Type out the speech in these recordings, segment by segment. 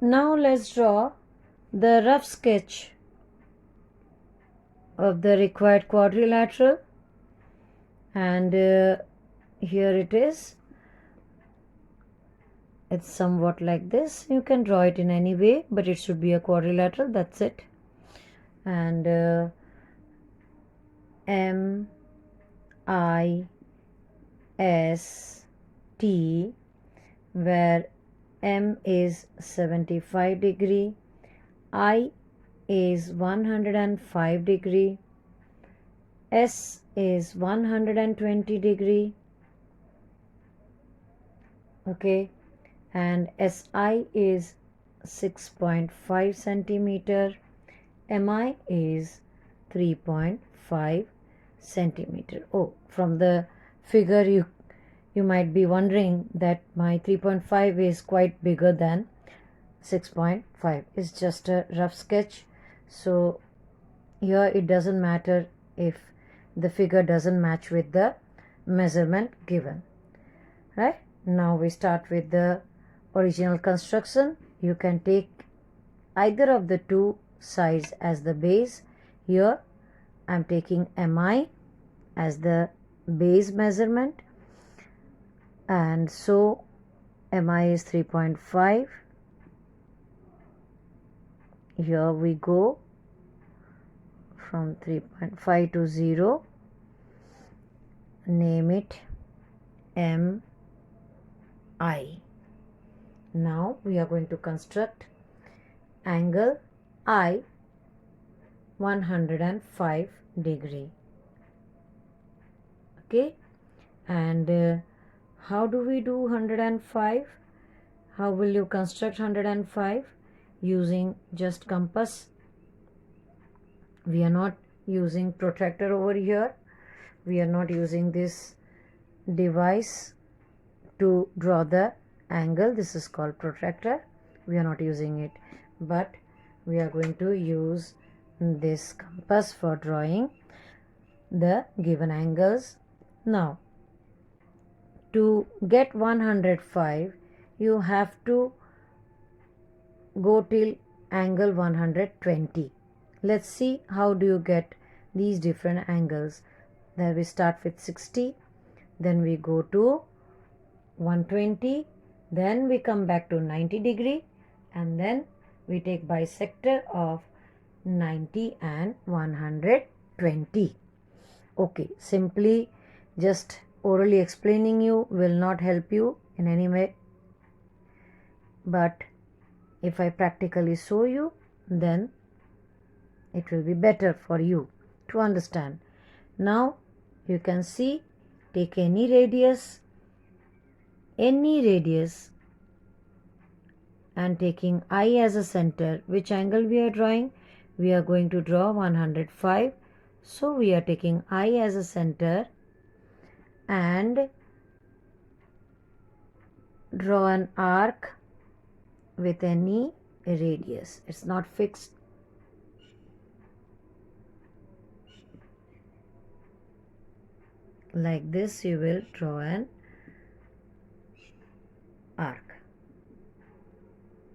Now let's draw the rough sketch of the required quadrilateral, and here it is. It's somewhat like this. You can draw it in any way, but it should be a quadrilateral. That's it. And M I S T, where M is 75 degree, I is 105 degree, S is 120 degree, okay, and SI is 6.5 centimeter, MI is 3.5 centimeter. Oh, from the figure you might be wondering that my 3.5 is quite bigger than 6.5. It's just a rough sketch, so here it doesn't matter if the figure doesn't match with the measurement given. Right, now we start with the original construction. You can take either of the two sides as the base. Here I am taking MI as the base measurement, and so MI is 3.5. Here we go from 3.5 to 0, name it MI. Now we are going to construct angle I 105 degree. Okay, and how do we do 105? How will you construct 105? Using just compass. We are not using protractor over here. We are not using this device to draw the angle. This is called protractor. We are not using it, but we are going to use this compass for drawing the given angles. Now, to get 105, you have to go till angle 120. Let's see how do you get these different angles. Then we start with 60, then we go to 120, then we come back to 90 degree, and then we take bisector of 90 and 120. Okay, simply just orally explaining you will not help you in any way, but if I practically show you, then it will be better for you to understand. Now you can see, take any radius, and taking I as a center. Which angle we are drawing? We are going to draw 105. So we are taking I as a center and draw an arc with any radius. It's not fixed. Like this you will draw an arc.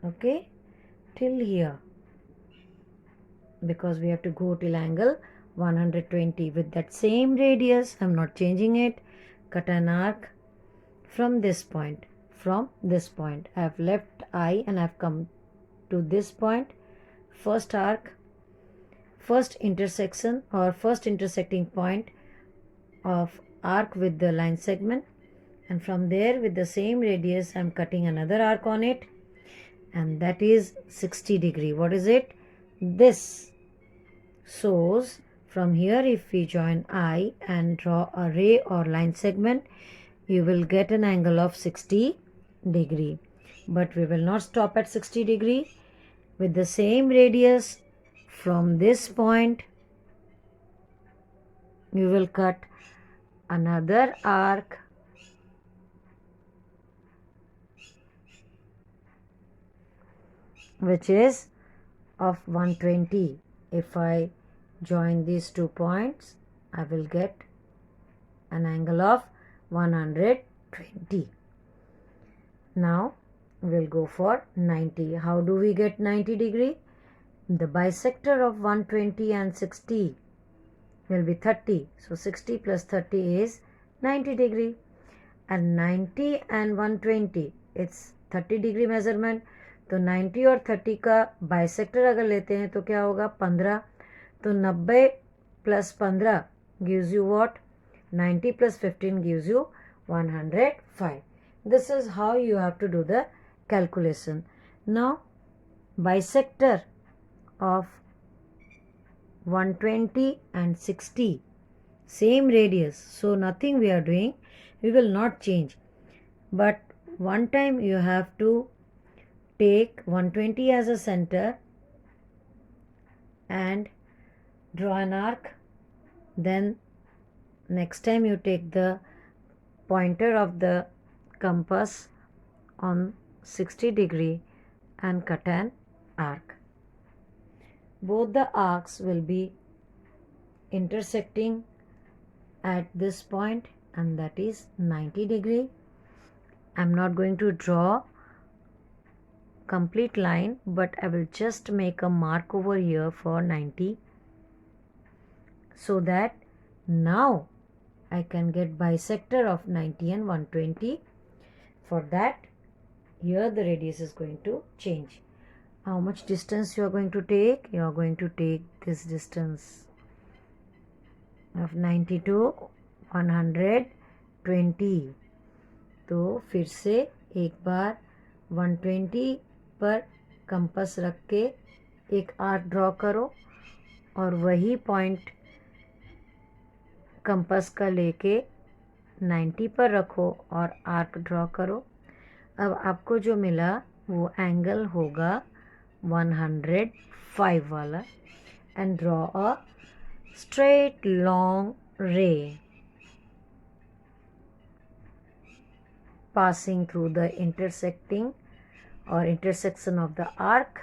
Okay, till here, because we have to go till angle 120 with that same radius. I'm not changing it. Cut an arc from this point. From this point I have left I and I have come to this point. First arc, first intersection or first intersecting point of arc with the line segment, and from there with the same radius I am cutting another arc on it, and that is 60 degree. What is it? This shows from here, if we join I and draw a ray or line segment, you will get an angle of 60 degree. But we will not stop at 60 degree. With the same radius from this point, you will cut another arc which is of 120. If I join these 2 points, I will get an angle of 120. Now we'll go for 90. How do we get 90 degree? The bisector of 120 and 60 will be 30. So 60 plus 30 is 90 degree. And 90 and 120, it's 30 degree measurement. तो 90 और 30 का bisector अगर लेते हैं तो क्या होगा 15. तो 90 plus 15 gives you what? 90 plus 15 gives you 105. This is how you have to do the calculation. Now bisector of 120 and 60, same radius, so nothing we are doing, we will not change, but one time you have to take 120 as a center and draw an arc. Then next time you take the pointer of the compass on 60 degree and cut an arc. Both the arcs will be intersecting at this point, and that is 90 degree. I'm not going to draw complete line, but I will just make a mark over here for 90, so that now I can get bisector of 90 and 120. For that, here the radius is going to change. How much distance you are going to take? You are going to take this distance of 90 to 120. तो फिर से एक बार 120 पर compass रख के एक arc draw करो और वही पॉइंट कंपास का लेके 90 पर रखो और आर्क ड्रॉ करो. अब आपको जो मिला वो एंगल होगा 105 वाला. And draw a straight long ray passing through the intersecting or intersection of the arc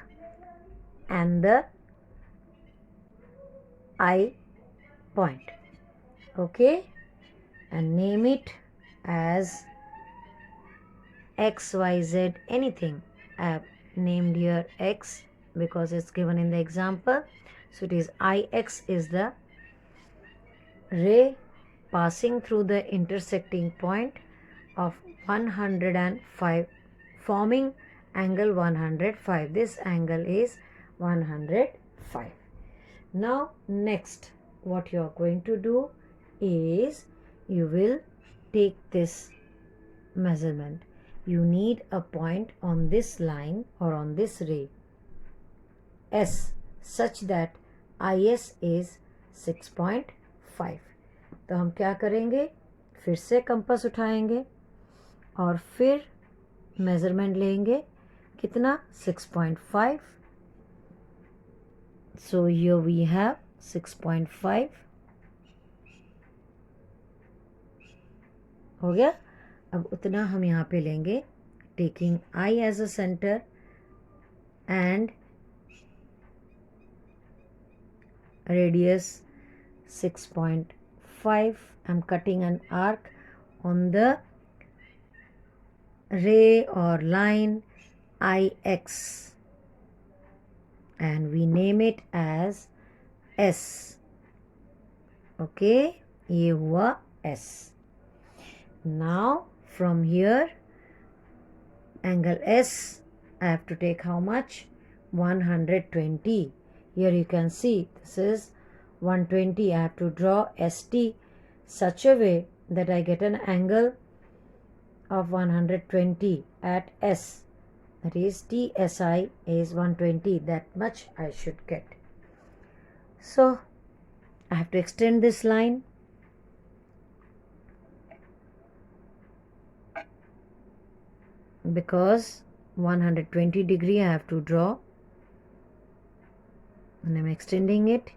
and the eye point. Okay, and name it as XYZ anything. I have named here X because it's given in the example. So it is IX is the ray passing through the intersecting point of 105, forming angle 105. This angle is 105. Now next what you are going to do is you will take this measurement. You need a point on this line or on this ray S such that IS is 6.5. तो हम क्या करेंगे, फिर से compass उठाएंगे और फिर measurement लेंगे. कितना? 6.5. So here we have 6.5. हो गया. अब उतना हम यहाँ पे लेंगे, taking I as a center and radius 6.5. I'm cutting an arc on the ray or line IX and we name it as S. Okay, ये हुआ S. Now from here angle S I have to take how much? 120. Here you can see this is 120. I have to draw ST such a way that I get an angle of 120 at S. That is TSI is 120. That much I should get. So I have to extend this line. Because 120 degree I have to draw. And I'm extending it.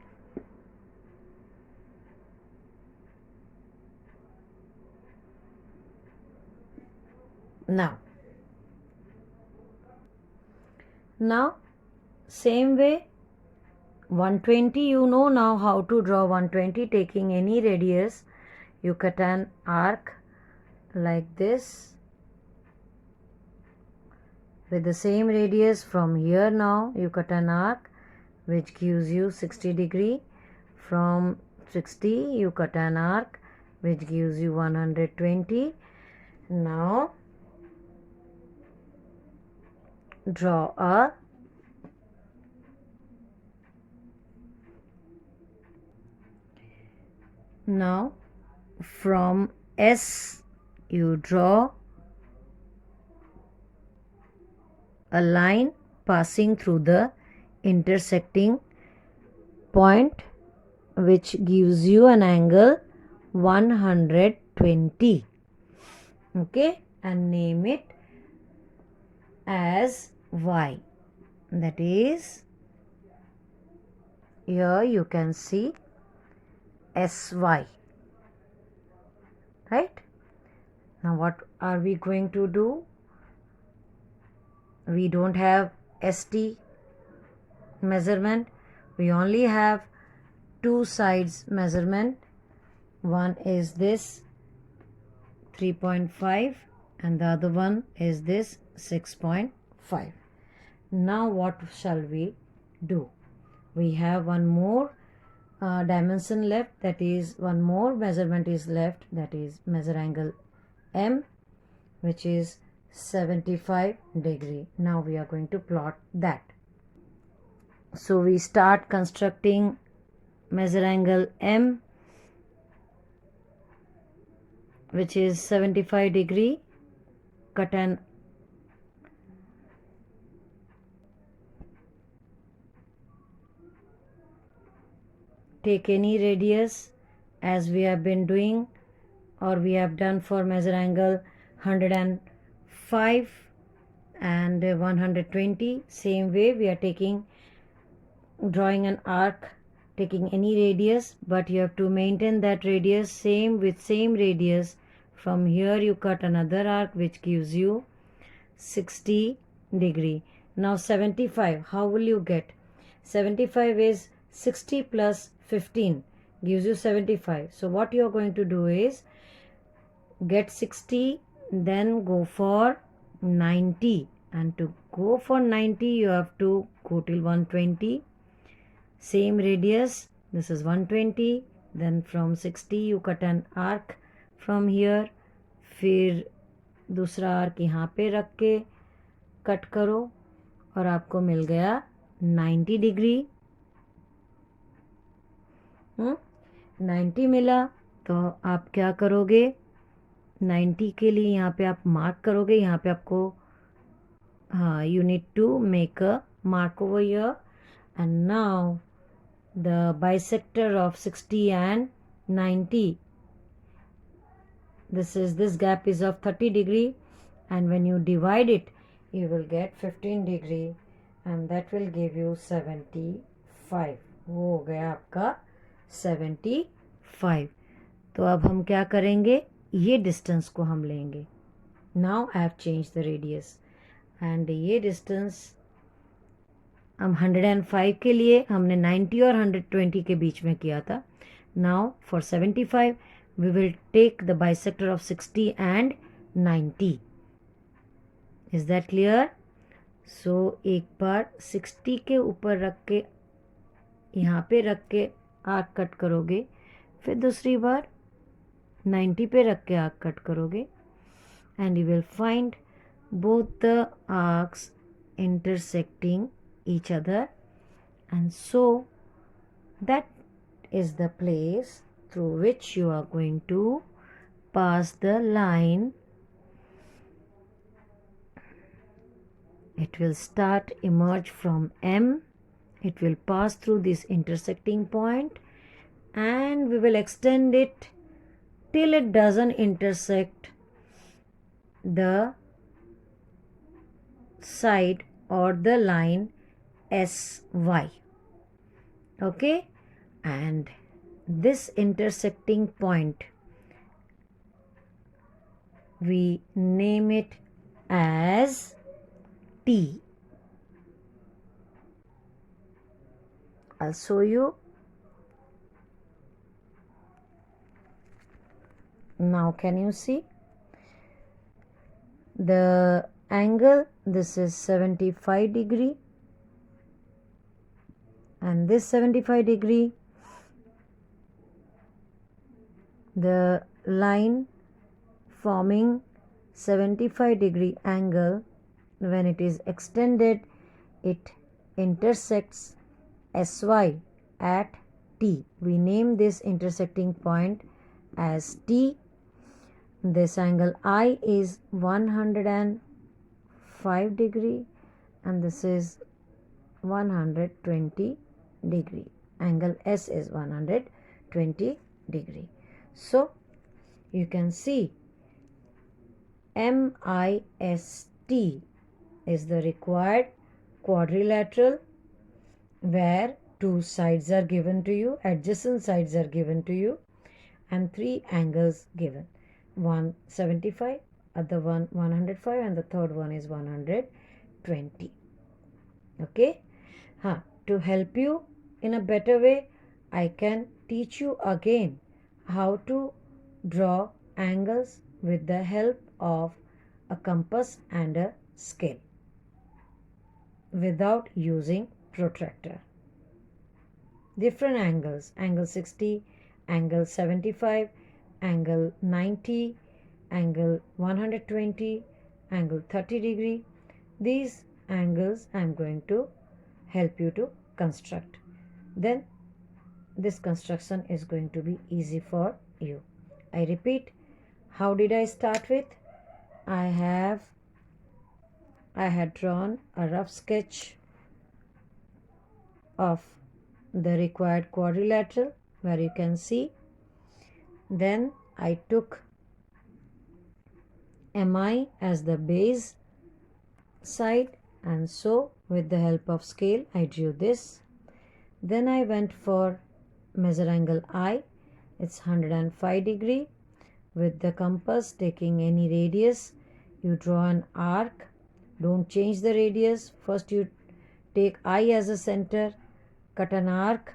Now same way 120, you know now how to draw 120. Taking any radius, you cut an arc like this with the same radius from here. Now you cut an arc which gives you 60 degree. From 60 you cut an arc which gives you 120. Now draw a now from S you draw a line passing through the intersecting point which gives you an angle 120. Okay, and name it as Y. That is, here you can see SY. Right? Now what are we going to do? We don't have ST measurement. We only have two sides measurement. One is this 3.5 and the other one is this 6.5. Now what shall we do? We have one more dimension left, that is one more measurement is left, that is measure angle M, which is 75 degree. Now we are going to plot that. So we start constructing measure angle M, which is 75 degree. Cut an take any radius as we have been doing, or we have done for measure angle 105 and 120. Same way we are drawing an arc, taking any radius, but you have to maintain that radius same with same radius. From here you cut another arc which gives you 60 degree. Now 75, how will you get? 75 is 60 plus 15 gives you 75. So what you are going to do is get 60, then go for 90, and to go for 90 you have to go till 120. Same radius, this is 120. Then from 60 you cut an arc from here, फिर दूसरा arc यहाँ पे रख के cut करो और आपको मिल गया 90 डिग्री। 90 मिला तो आप क्या करोगे? 90 के लिए यहाँ पे आप मार्क करोगे। यहाँ पे आपको you need to make a mark over here, and now the bisector of 60 and 90, this gap is of 30 degree, and when you divide it you will get 15 degree, and that will give you 75. वो हो गया आपका 75। तो अब हम क्या करेंगे? ये डिस्टेंस को हम लेंगे। Now I have change the radius, and ये डिस्टेंस हम 105 के लिए हमने 90 और 120 के बीच में किया था। Now for 75 we will take the bisector of 60 and 90. Is that clear? So एक बार 60 के ऊपर रख के यहाँ पे रख के आर्क कट करोगे, फिर दूसरी बार 90 पे रख के आर्क कट करोगे, and you will find both the arcs intersecting each other, and so that is the place through which you are going to pass the line. It will start emerge from M, it will pass through this intersecting point, and we will extend it till it doesn't intersect the side or the line SY. Okay, and this intersecting point we name it as T. I'll show you. Now can you see? The angle, this is 75 degree, and this 75 degree, the line forming 75 degree angle, when it is extended, it intersects SY at T. We name this intersecting point as T. This angle I is 105 degree and this is 120 degree. Angle S is 120 degree. So you can see MIST is the required quadrilateral where two sides are given to you, adjacent sides are given to you, and three angles given. One 75, other one 105, and the third one is 120. Okay? To help you in a better way, I can teach you again how to draw angles with the help of a compass and a scale without using protractor. Different angles, angle 60, angle 75, angle 90, angle 120, angle 30 degree. These angles I am going to help you to construct. Then this construction is going to be easy for you. I repeat, how did I start with? I had drawn a rough sketch of the required quadrilateral where you can see. Then I took MI as the base side, and so with the help of scale I drew this. Then I went for measure angle I, it's 105 degree. With the compass, taking any radius, you draw an arc. Don't change the radius. First you take I as a center, cut an arc,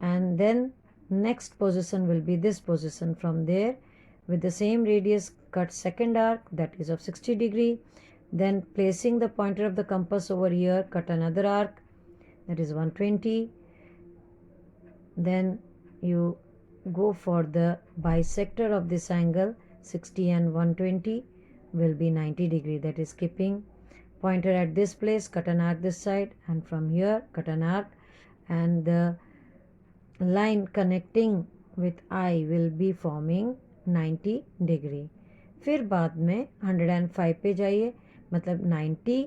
and then next position will be this position. From there, with the same radius, cut second arc, that is of 60 degree. Then placing the pointer of the compass over here, cut another arc, that is 120. Then you go for the bisector of this angle, 60 and 120 will be 90 degree, that is keeping pointer at this place, cut an arc this side, and from here cut an arc, and the line connecting with I will be forming 90 degree. फिर बाद में 105 पे जाइए, मतलब 90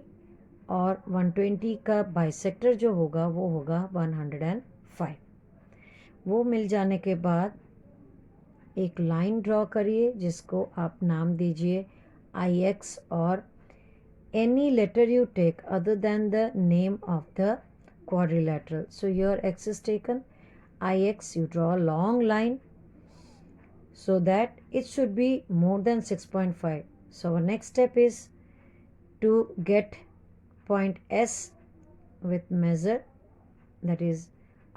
और 120 का bisector जो होगा वो होगा 105. वो मिल जाने के बाद एक लाइन ड्रॉ करिए जिसको आप नाम दीजिए IX, और any letter you take other than the name of the quadrilateral. So your X is taken, IX, you draw a long line so that it should be more than 6.5. So our next step is to get point S with measure, that is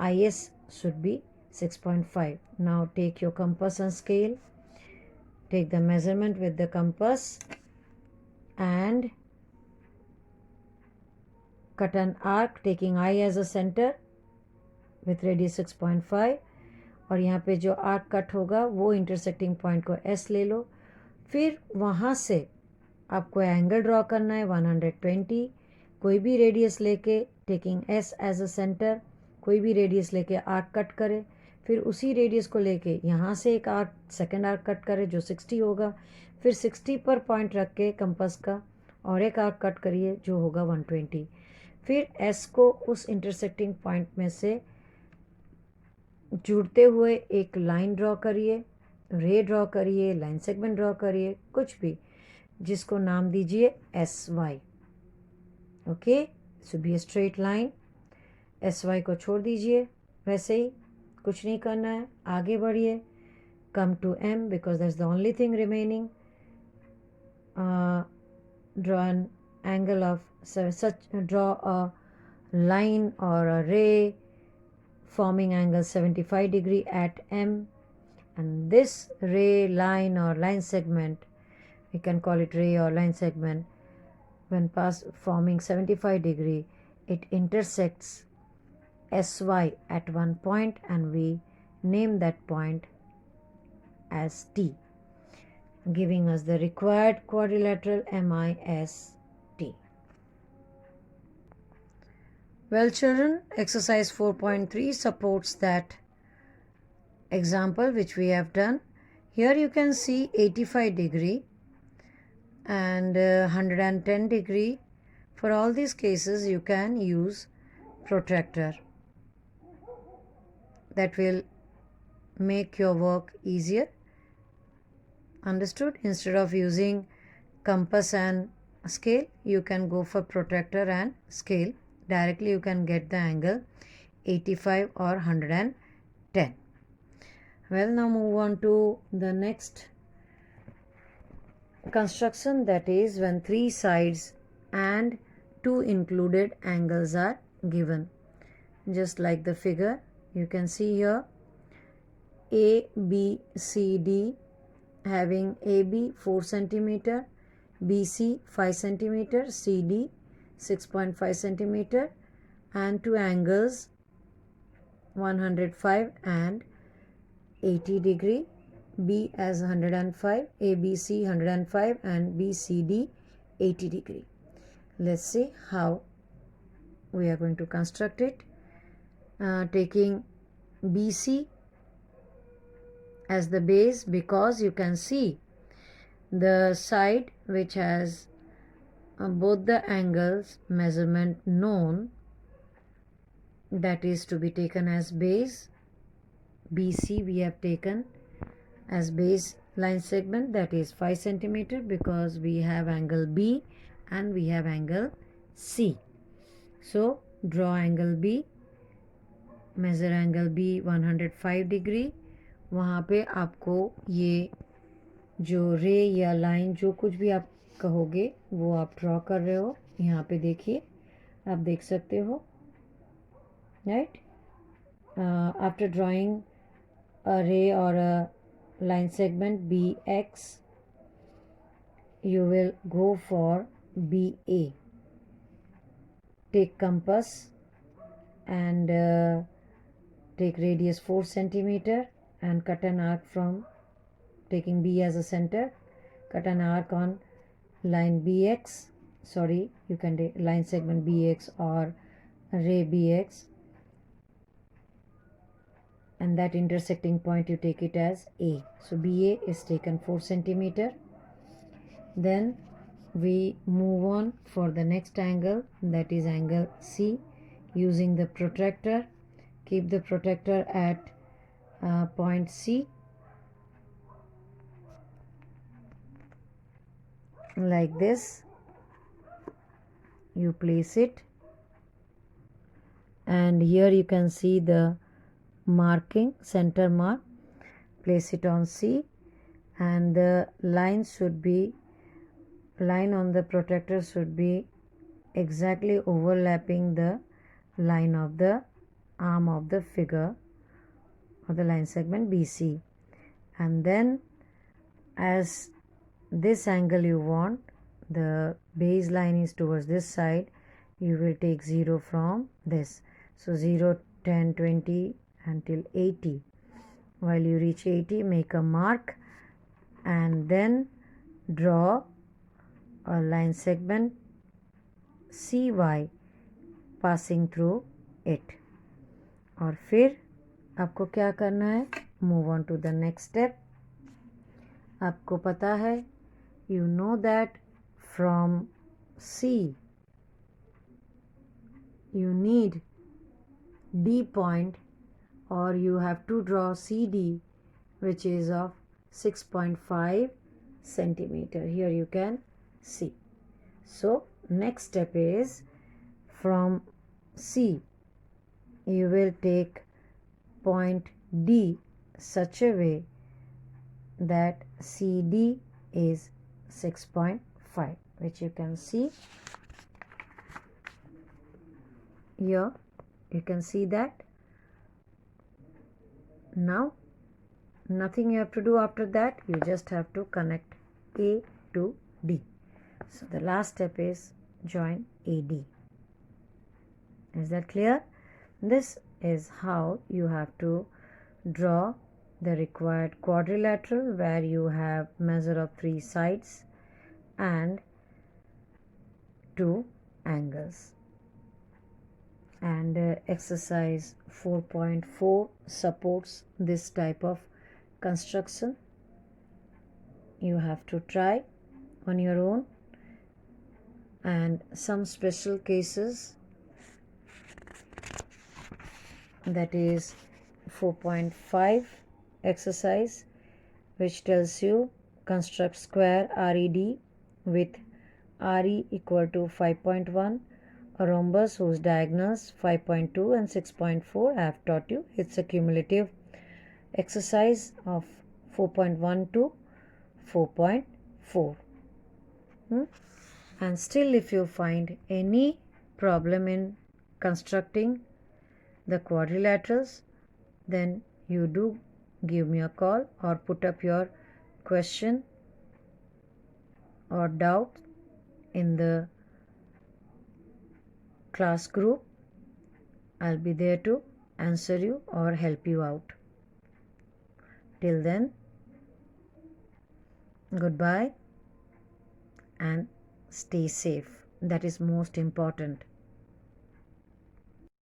IS should be 6.5. Now take your compass and scale, take the measurement with the compass and cut an arc taking I as a center with radius 6.5, और यहाँ पे जो arc cut होगा वो intersecting point को S ले लो. फिर वहाँ से आपको एंगल ड्रॉ करना है 120. कोई भी रेडियस लेके taking S as a centre, कोई भी रेडियस लेके आर्क कट करे. फिर उसी रेडियस को लेके यहाँ से एक आर्क, सेकेंड आर्क कट करे जो 60 होगा. फिर 60 पर पॉइंट रख के कंपास का और एक आर्क कट करिए जो होगा 120. फिर S को उस इंटरसेक्टिंग पॉइंट में से जुड़ते हुए एक लाइन ड्रॉ करिए, रे ड्रॉ करिए, लाइन सेगमेंट ड्रॉ करिए, कुछ भी, जिसको नाम दीजिए SY. Okay, so be a straight line. SY को छोड़ दीजिए, वैसे ही कुछ नहीं करना है, आगे बढ़िए. Come to M because that's the only thing remaining. Draw an angle of draw a line or a ray forming angle 75 degree at M, and this ray, line or line segment, we can call it ray or line segment, when forming 75 degree, it intersects SY at one point, and we name that point as T, giving us the required quadrilateral MIST. Well, children, exercise 4.3 supports that example which we have done. Here you can see 85 degree and 110 degree. For all these cases you can use protractor. That will make your work easier. Understood? Instead of using compass and scale, you can go for protractor and scale. Directly you can get the angle 85 or 110. Well, now move on to the next construction, that is when 3 sides and 2 included angles are given. Just like the figure you can see here, ABCD having AB 4 centimeter, BC 5 centimeter, CD 6.5 centimeter, and 2 angles 105 and 80 degree, B as 105, ABC 105 and BCD 80 degree. Let's see how we are going to construct it. Taking BC as the base, because you can see the side which has both the angles measurement known, that is to be taken as base. BC we have taken as base line segment, that is 5 centimeter, because we have angle B and we have angle C. So draw angle B, measure angle B 105 degree. वहाँ पे आपको ये जो रे या line जो कुछ भी आप कहोगे वो आप ड्रॉ कर रहे हो. यहाँ पे देखिए, आप देख सकते हो, right. After drawing a ray or a line segment BX, you will go for BA. Take compass and take radius 4 centimeter and cut an arc from taking B as a center. Cut an arc on line BX, sorry, you can take line segment BX or ray BX, and that intersecting point you take it as A. So BA is taken 4 centimeter. Then we move on for the next angle, that is angle C, using the protractor. Keep the protractor at point C, like this. You place it, and here you can see the marking, center mark. Place it on C, and the line on the protractor should be exactly overlapping the line of the arm of the figure or the line segment BC. And then as this angle you want, the base line is towards this side, you will take 0 from this. So 0, 10, 20 until 80. While you reach 80, make a mark and then draw a line segment CY passing through it. और फिर आपको क्या करना है, move on to the next step. आपको पता है, you know that from C you need D point, or you have to draw CD, which is of 6.5 centimeter. Here you can see. So next step is, from C you will take point D such a way that CD is 6.5, which you can see here. You can see that. Now nothing you have to do after that, you just have to connect A to D. So the last step is join AD. Is that clear? This is how you have to draw the required quadrilateral, where you have measure of 3 sides and 2 angles. And exercise 4.4 supports this type of construction. You have to try on your own, and some special cases, that is 4.5 exercise, which tells you construct square RED with RE equal to 5.1, a rhombus whose diagonals 5.2 and 6.4. I have taught you. It's a cumulative exercise of 4.1 to 4.4. And still, if you find any problem in constructing the quadrilaterals, then you do give me a call or put up your question or doubt in the class group. I'll be there to answer you or help you out. Till then, goodbye and stay safe. That is most important.